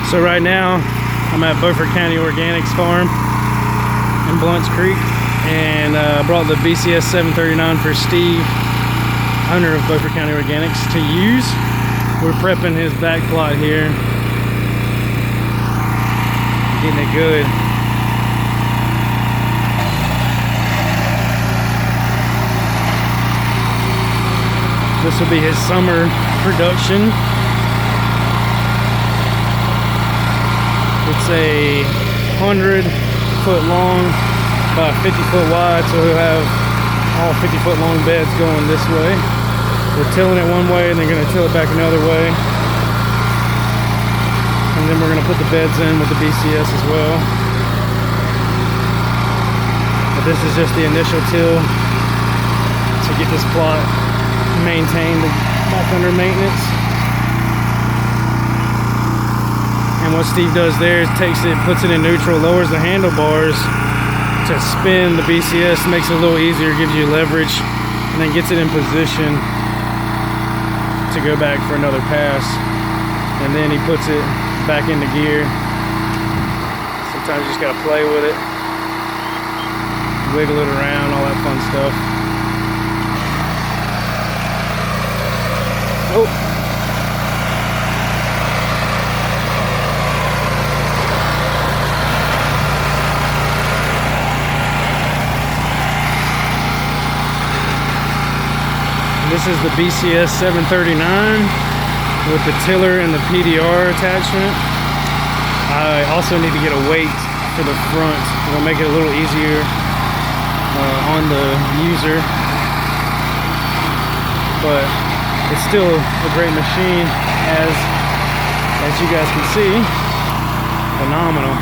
So right now I'm at Beaufort County Organics farm in Blunt's Creek, and brought the BCS 739 for Steve, owner of Beaufort County Organics, to use. We're prepping his back plot here, getting it good. This will be his summer production. It's a 100-foot long by 50-foot wide, so he'll have all 50-foot long beds going this way. We're tilling it one way and then going to till it back another way. And then we're going to put the beds in with the BCS as well. But this is just the initial till to get this plot maintained back under maintenance. And what Steve does there is takes it, puts it in neutral, lowers the handlebars to spin the BCS, makes it a little easier, gives you leverage, and then gets it in position to go back for another pass. And then he puts it back into gear. Sometimes you just gotta play with it, wiggle it around, all that fun stuff. Oh. This is the BCS 739 with the tiller and the PDR attachment. I also need to get a weight for the front. It'll make it a little easier on the user. But it's still a great machine, as you guys can see. Phenomenal.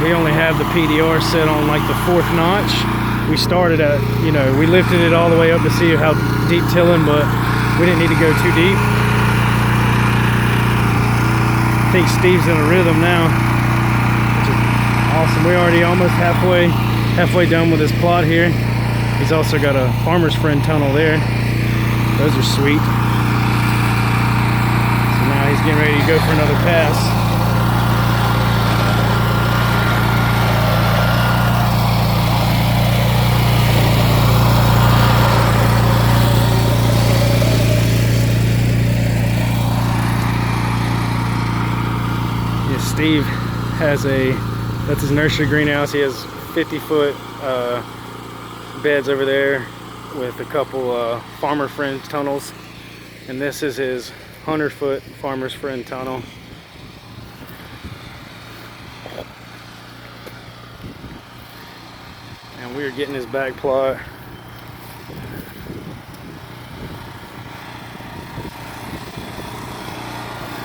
We only have the PDR set on like the 4th notch. We started at, we lifted it all the way up to see how deep tilling, but we didn't need to go too deep. I think Steve's in a rhythm now, which is awesome. We're already almost halfway done with this plot here. He's also got a farmer's friend tunnel there. Those are sweet. So now he's getting ready to go for another pass. Steve has that's his nursery greenhouse. He has 50-foot beds over there with a couple farmer friend tunnels, and this is his 100-foot farmer's friend tunnel. And we are getting his back plot.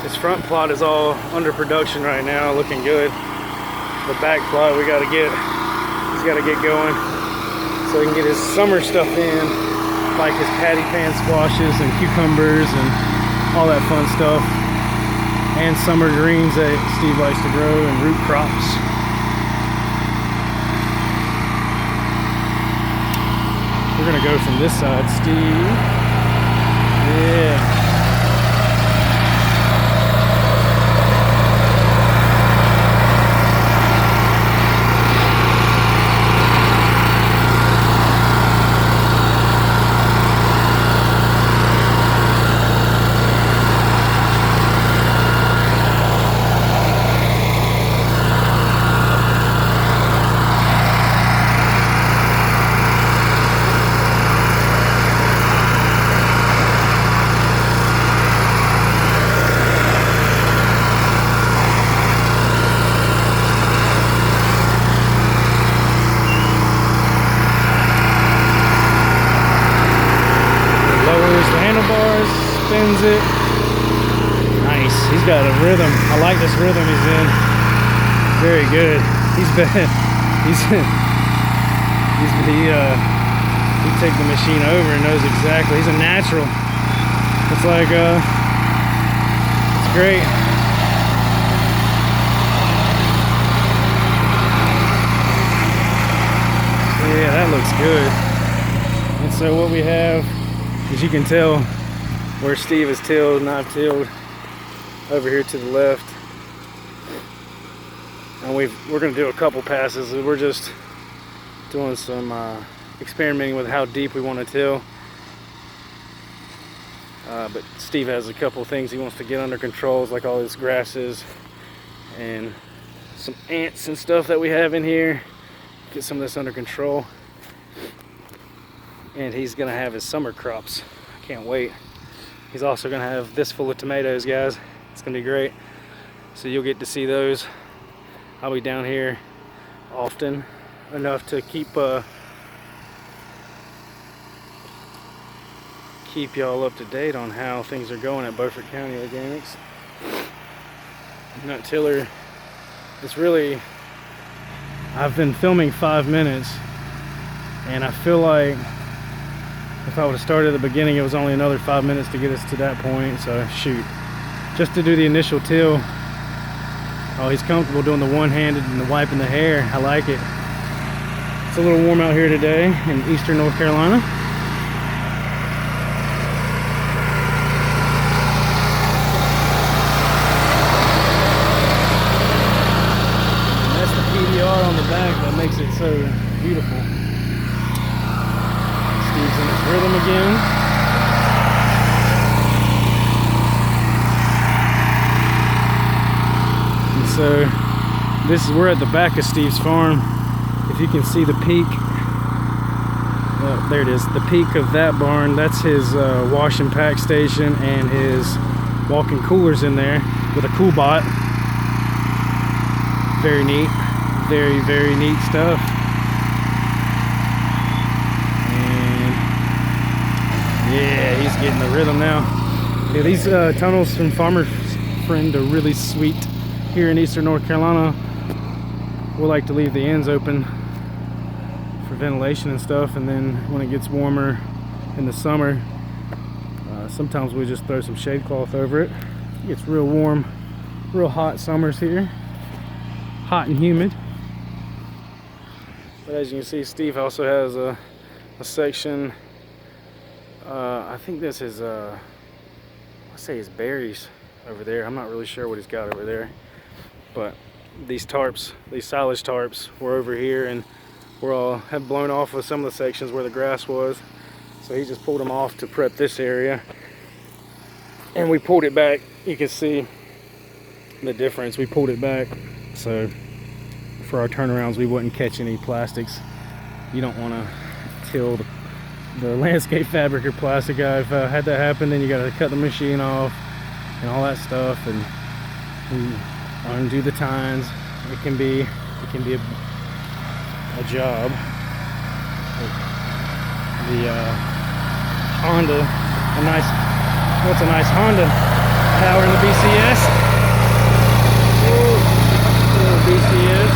This front plot is all under production right now, looking good. The back plot, he's got to get going so he can get his summer stuff in, like his patty pan squashes and cucumbers and all that fun stuff, and summer greens that Steve likes to grow, and root crops. We're gonna go from this side, Steve. Yeah. Spins it. Nice. He's got a rhythm. I like this rhythm he's in. Very good. He take the machine over and knows exactly. He's a natural. It's like it's great. Yeah, that looks good. And so what we have, as you can tell, where Steve has tilled and I've tilled over here to the left. And we're going to do a couple passes. We're just doing some experimenting with how deep we want to till. But Steve has a couple things he wants to get under controls, like all his grasses and some ants and stuff that we have in here. Get some of this under control. And he's gonna have his summer crops. I can't wait. He's also gonna have this full of tomatoes, guys. It's gonna be great. So you'll get to see those. I'll be down here often enough to keep y'all up to date on how things are going at Beaufort County Organics. Nut tiller, it's really, I've been filming 5 minutes, and I feel like if I would have started at the beginning, it was only another 5 minutes to get us to that point. So shoot, just to do the initial till. Oh, he's comfortable doing the one-handed and the wiping the hair. I like it. It's a little warm out here today in eastern North Carolina. And that's the PDR on the back that makes it so beautiful. Steve's in his rhythm again. So we're at the back of Steve's farm. If you can see the peak, there it is, the peak of that barn, that's his wash and pack station and his walk-in coolers in there with a cool bot. Very neat, very, very neat stuff. And yeah, he's getting the rhythm now. Yeah, these tunnels from Farmer Friend are really sweet. Here in eastern North Carolina, we like to leave the ends open for ventilation and stuff, and then when it gets warmer in the summer, sometimes we just throw some shade cloth over it. It gets real warm, real hot summers here, hot and humid. But as you can see, Steve also has a section, I think this is let's say his berries over there. I'm not really sure what he's got over there. But these tarps, these silage tarps, were over here, and have blown off of some of the sections where the grass was. So he just pulled them off to prep this area. And we pulled it back. You can see the difference. We pulled it back so for our turnarounds we wouldn't catch any plastics. You don't want to till the landscape fabric or plastic. If had that happen, then you got to cut the machine off and all that stuff, and we undo the tines. It can be a job. The Honda, what's a nice Honda power in the BCS. BCS.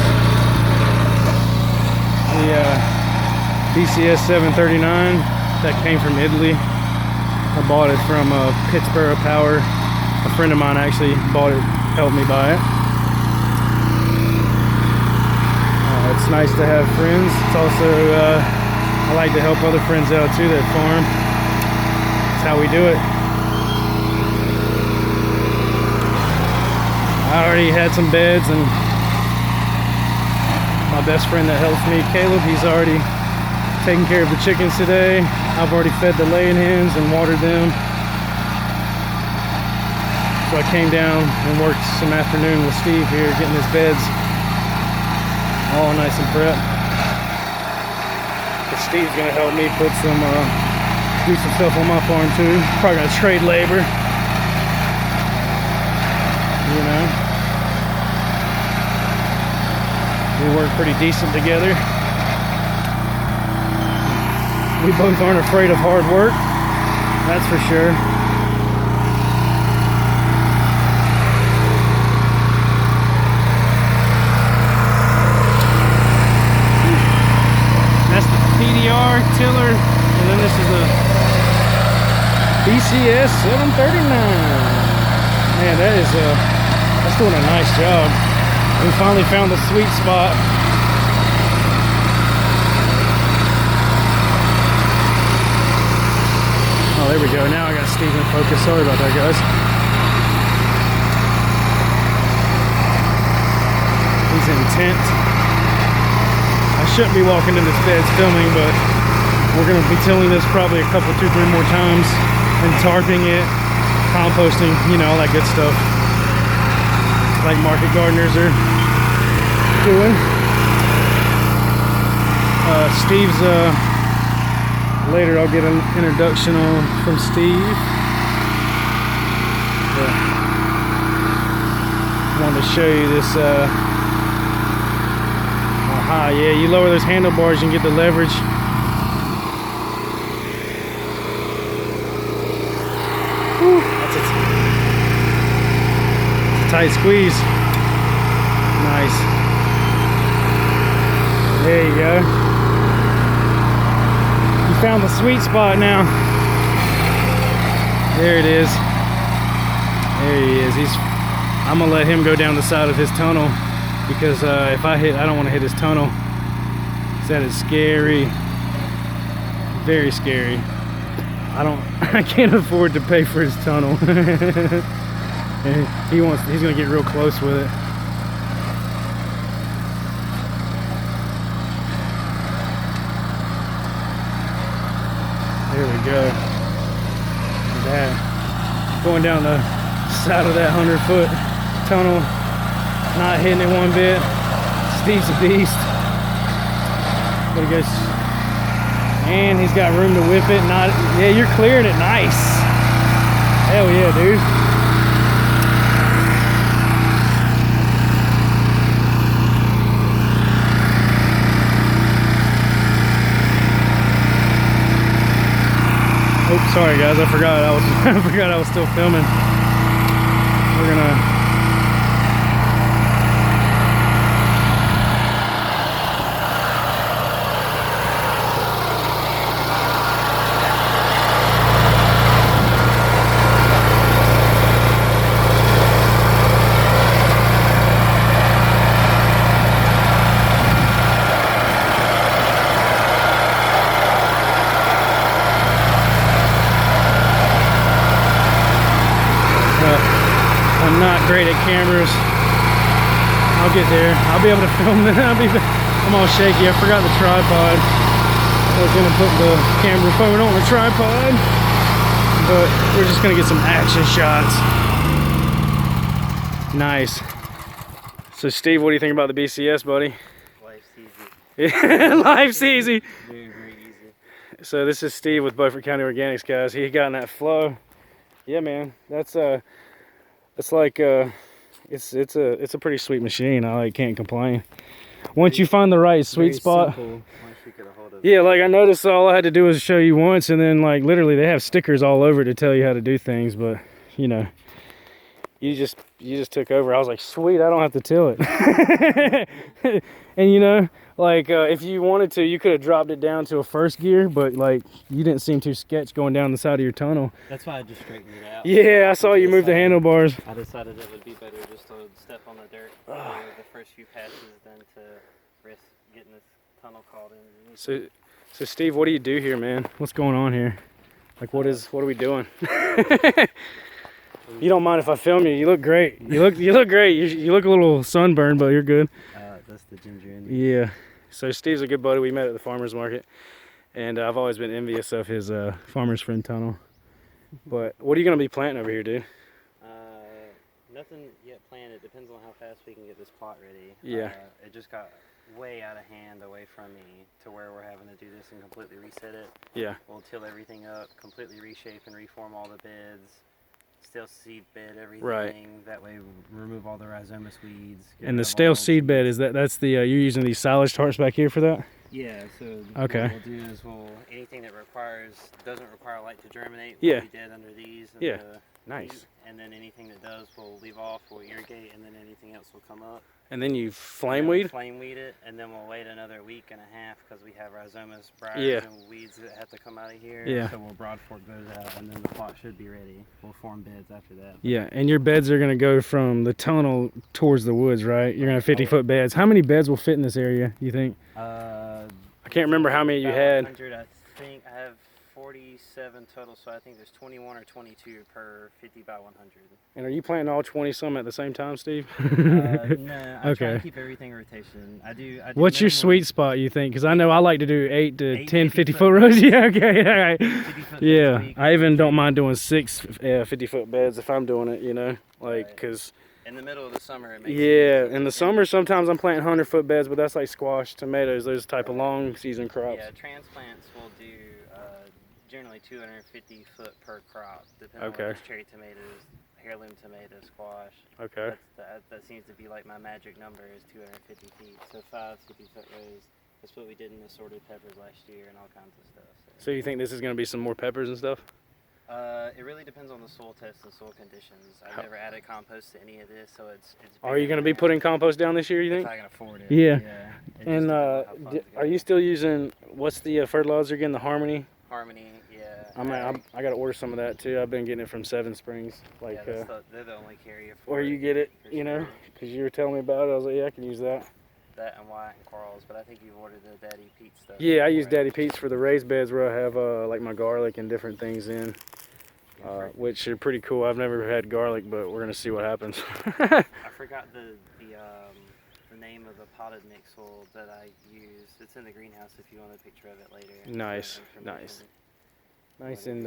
The BCS 739 that came from Italy. I bought it from Pittsburgh Power. A friend of mine actually bought it, helped me buy it. It's nice to have friends. It's also, I like to help other friends out too that farm. That's how we do it. I already had some beds, and my best friend that helps me, Caleb, he's already taking care of the chickens today. I've already fed the laying hens and watered them. So I came down and worked some afternoon with Steve here, getting his beds all nice and prepped. But Steve's gonna help me do some stuff on my farm too. Probably gonna trade labor, you know. We work pretty decent together. We both aren't afraid of hard work, that's for sure. That's the PDR tiller, and then this is the BCS 739. Man, that's doing a nice job. We finally found the sweet spot. Oh, there we go. Now I got Steve in focus. Sorry about that, guys. He's intent. I shouldn't be walking in this bed filming, but we're going to be tilling this probably a couple, 2, 3 more times and tarping it, composting, you know, all that good stuff like market gardeners are doing. Steve's later I'll get an introduction from Steve. But I wanted to show you this aha, yeah, you lower those handlebars and get the leverage. Whew, that's a tight squeeze. Nice. There you go. You found the sweet spot now. There it is. There he is. I'm gonna let him go down the side of his tunnel because if I don't want to hit his tunnel. That is scary. Very scary. I can't afford to pay for his tunnel. He's gonna get real close with it. There we go. Look at that. Going down the side of that 100-foot tunnel, not hitting it one bit. Steve's a beast. But he goes, and he's got room to whip it. Yeah, you're clearing it nice. Hell yeah, dude. Oops, sorry guys, I forgot I was still filming. We're gonna I'm not great at cameras. I'll get there. I'll be able to film it. I'm all shaky. I forgot the tripod. I was gonna put the camera phone on the tripod, but we're just gonna get some action shots. Nice. So Steve, what do you think about the BCS, buddy? Life's easy. Life's easy. Very, very easy. So this is Steve with Beaufort County Organics, guys. He got in that flow. Yeah, man. It's like it's a pretty sweet machine. I can't complain. Once you find the right sweet spot. Yeah, like I noticed all I had to do was show you once, and then like literally they have stickers all over to tell you how to do things, but you know, you just took over. I was like, sweet, I don't have to till it. And you know, like if you wanted to, you could have dropped it down to a first gear, but like you didn't seem too sketch going down the side of your tunnel. That's why I just straightened it out. Yeah, I saw you move the handlebars. I decided it would be better just to step on the dirt for the first few passes than to risk getting this tunnel called in. So Steve, what do you do here, man? What's going on here? Like what are we doing? You don't mind if I film you? You look great. You look great. You look a little sunburned, but you're good. That's the ginger in me. Yeah. So Steve's a good buddy. We met at the farmer's market, and I've always been envious of his farmer's friend tunnel. But what are you gonna be planting over here, dude? Nothing yet planned. It depends on how fast we can get this plot ready. Yeah. It just got way out of hand away from me to where we're having to do this and completely reset it. Yeah. We'll till everything up, completely reshape and reform all the beds. Still seed bed everything. Right. That way we remove all the rhizomus weeds. And the stale seed bed, that's the you're using these silage tarps back here for that? Yeah, so okay. What we'll do is anything that doesn't require light to germinate, yeah, will be dead under these. And yeah, nice. And then anything that does, we'll leave off, we'll irrigate, and then anything else will come up. And then you flame weed? Flame weed it, and then we'll wait another week and a half because we have rhizomus, briars, and weeds that have to come out of here. Yeah. So we'll broad fork those out, and then the plot should be ready. We'll form beds after that. Yeah, and your beds are going to go from the tunnel towards the woods, right? You're going to have 50-foot beds. How many beds will fit in this area, you think? I can't remember how many you had. 100, I think I have 47 total, so I think there's 21 or 22 per 50 by 100. And are you planting all 20 some at the same time, Steve? No, I try Okay. to keep everything in rotation. I do What's your minimum sweet spot, you think? Because I know I like to do 8 to 8 10 50 50-foot foot rows. beds. Yeah, okay, all right. 50-foot beds a Yeah, week, I even don't rotate. mind doing 6 50-foot beds if I'm doing it, you know? Like, Right. because, In the middle of the summer, it makes yeah, it easy. in the summer, sometimes I'm planting 100-foot beds, but that's like squash, tomatoes, those type of long season crops. Yeah, transplants will do generally 250 foot per crop, depending on Okay. whether it's cherry tomatoes, heirloom tomato, squash. Okay. That seems to be like my magic number is 250 feet. So 5 50-foot rows. That's what we did in assorted peppers last year and all kinds of stuff. So you think this is going to be some more peppers and stuff? It really depends on the soil test and soil conditions. I've never added compost to any of this, so it's. Are you going to be putting compost down this year, you If think? I can afford it. Yeah. It just And depends on how funds are go. you still using, what's the fertilizer again, the Harmony? Harmony? Yeah. I got to order some of that too. I've been getting it from Seven Springs. Like, yeah, they're the only carrier for where you get it, for you know, sure. because you were telling me about it. I was like, yeah, I can use that. That and Wyatt and Carl's, but I think you've ordered the Daddy Pete stuff. Yeah, I use before, Daddy Pete's for the raised beds where I have like my garlic and different things in, which are pretty cool. I've never had garlic, but we're gonna see what happens. I forgot the name of the potted mix soil that I use. It's in the greenhouse if you want a picture of it later. Nice, Information. nice. And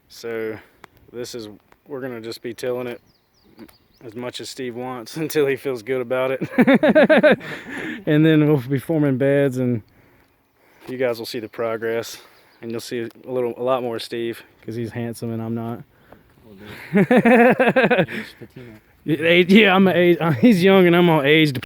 so we're gonna just be tilling it as much as Steve wants until he feels good about it. And then we'll be forming beds, and you guys will see the progress, and you'll see a lot more of Steve because he's handsome and I'm not. Yeah, I'm an age. He's young and I'm all aged.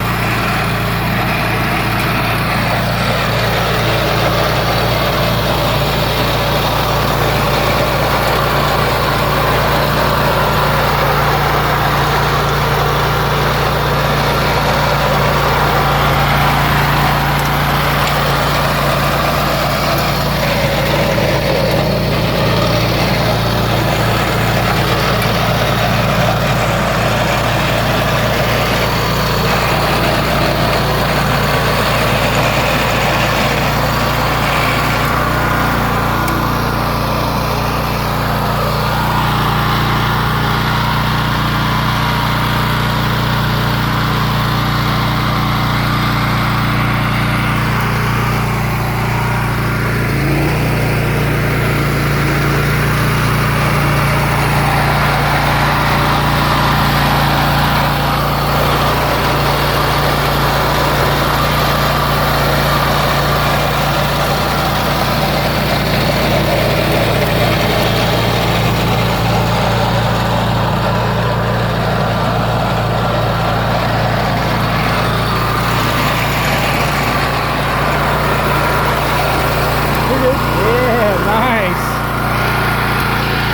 Yeah, nice.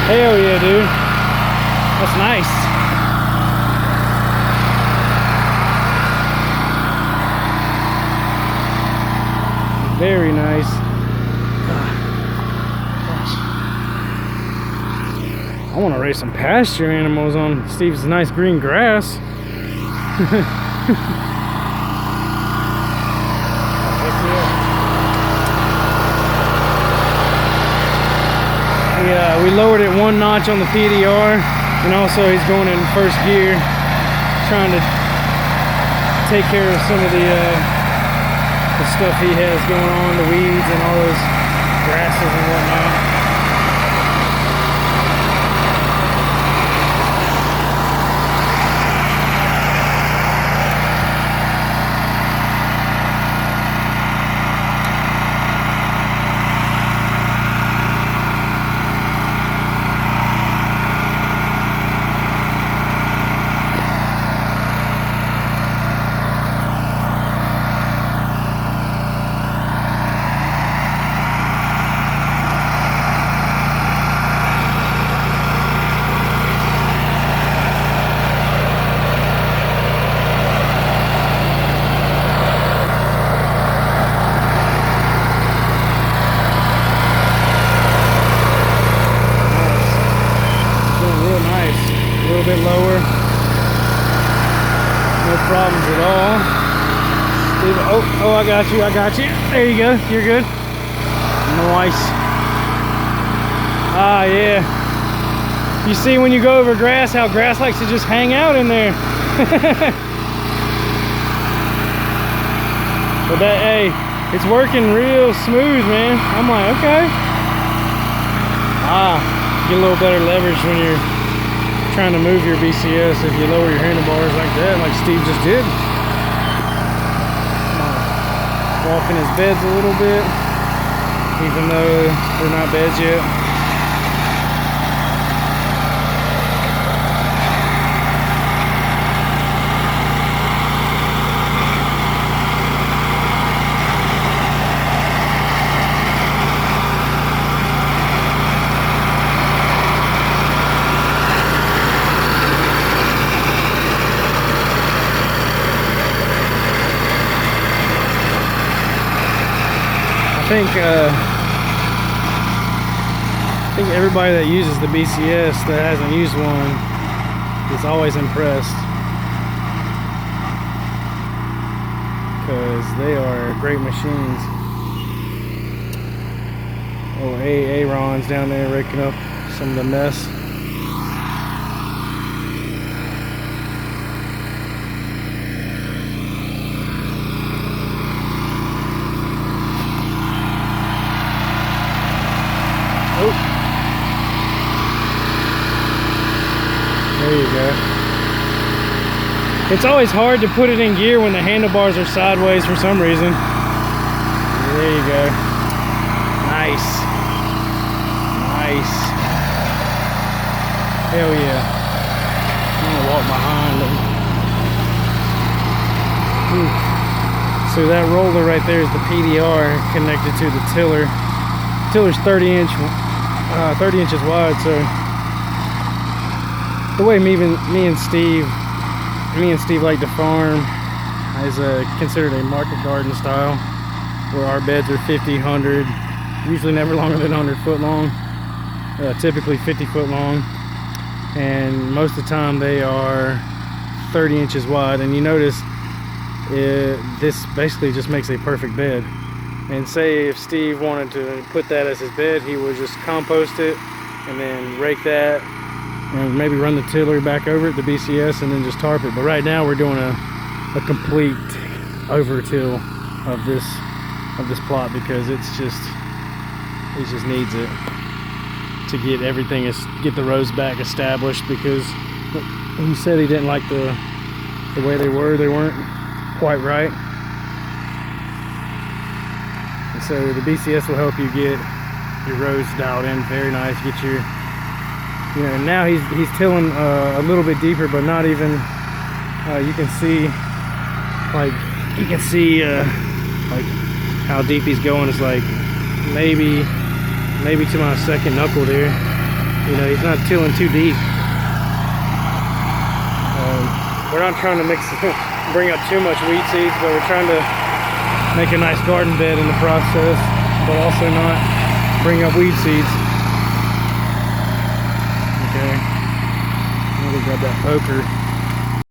Hell yeah, dude. That's nice. Very nice. I want to raise some pasture animals on Steve's nice green grass. We lowered it 1 notch on the PDR, and also he's going in first gear, trying to take care of some of the stuff he has going on, the weeds and all those grasses and whatnot. Bit lower, no problems at all. Oh, I got you, there you go, you're good. Nice. Ah, yeah. You see when you go over grass, how grass likes to just hang out in there. But that, hey, it's working real smooth, man. I'm like, okay. Ah, get a little better leverage when you're trying to move your BCS if you lower your handlebars like that, like Steve just did. Walking his beds a little bit, even though they're not beds yet. I think everybody that uses the BCS that hasn't used one is always impressed, because they are great machines. Oh, Aaron's down there raking up some of the mess. There you go. It's always hard to put it in gear when the handlebars are sideways for some reason. There you go. Nice. Nice. Hell yeah. I'm gonna walk behind them. So that roller right there is the PDR connected to the tiller. Tiller's 30 inches wide, so the way me and Steve like to farm is considered a market garden style, where our beds are 50, 100, usually never longer than 100 foot long, typically 50 foot long, and most of the time they are 30 inches wide. And you notice this basically just makes a perfect bed. And say if Steve wanted to put that as his bed, he would just compost it and then rake that and maybe run the tiller back over it, the BCS, and then just tarp it. But right now we're doing a complete overtill of this plot, because it just needs it to get everything, get the rows back established, because he said he didn't like the way they weren't quite right. And so the BCS will help you get your rows dialed in very nice. Get your, you know, now he's tilling a little bit deeper, but not even. You can see, like how deep he's going. It's like maybe to my second knuckle there. You know, he's not tilling too deep. We're not trying to bring up too much weed seeds, but we're trying to make a nice garden bed in the process, but also not bring up weed seeds. Okay, let me grab that poker.